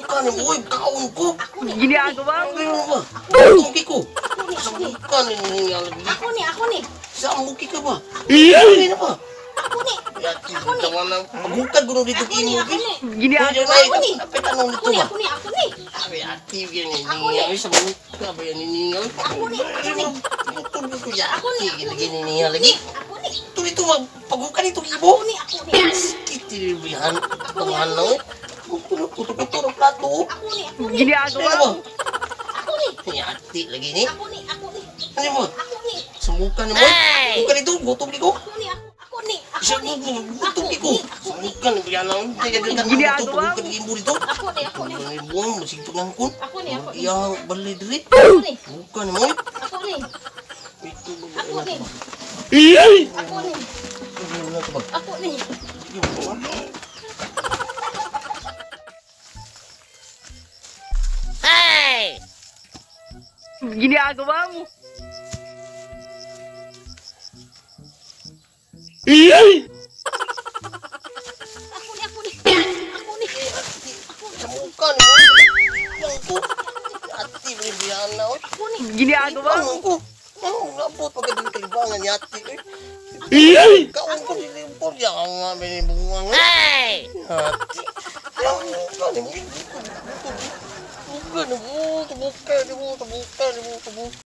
Semuka ni boy, kaon ko. Ginagawa mo. Ano ba? Tungki ko. Semuka ni ningal lagi. Ako nih. Saan muki ka ba? Ano na ba? Aku nih. Yati, taman na. Pagbukat ko nung dito kimo. Ginagawa mo. Kapit anong dito ba? Aku nih. Sabi, ati, yan ningal. Sa muka ba yan ningal? Aku nih. Tungki ko yati. Lagi ningal lagi. Aku nih. Ito, pagbukat ito kibo. Aku nih. Kitiribihan. Tamahan lang eh. Puto-puto ng plato. Aku nih. Ginagawa Ano ba? mo. Aku nih. Yati lagi ni. Aku nih. Ano mo? Aku nih. Sumukan mo. Sumukan ito. Gutom di ko. Aku nih. Aku nih. Siya mo. Gutom di ko. Sumukan. Biyan lang. Ginagawa Ginagawa mo. Pagbukan dito. Aku nih. Ang buwang. Masig pangangkon. Aku nih. Iya, balay diri. Aku nih. Bukan mo. Aku nih. Ito ba? Aku nih. Aku nih. Aku nih. Ginagawa mo. Aku nih. Sumukan mo. Yang ko. Ati, biyan na. Aku nih. Ginagawa mo. Kaon ko. Labot pagkadang kalibangan yati. Kaon ko nilimpol. Yang nga binibungan. Ati. Yang nga. Bukan mo. Bukan mo.